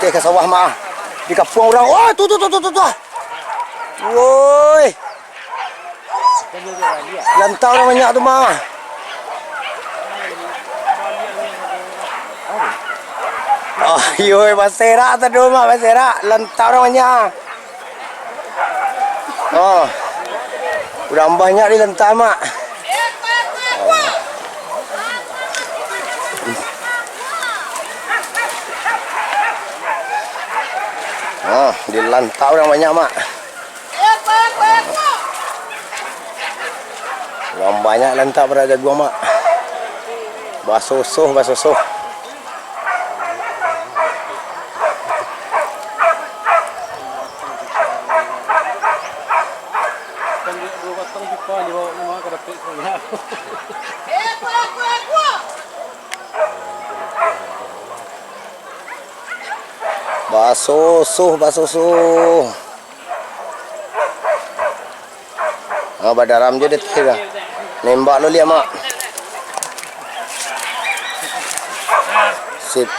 Patih ke sawah mak. Di kampung orang. Oh, tu. Woi. Lantau orang banyak tu mak. Oh, yoi Basera tu mak Basera. Lantau orang banyak. Oh. Udah banyak di lantau mak. Oh, di lantau orang banyak mak. Orang banyak lantau pada jagung mak. Basosoh. Basosoh. Ah, badaram je dia dah. Nembak lu lihat mak. Sip.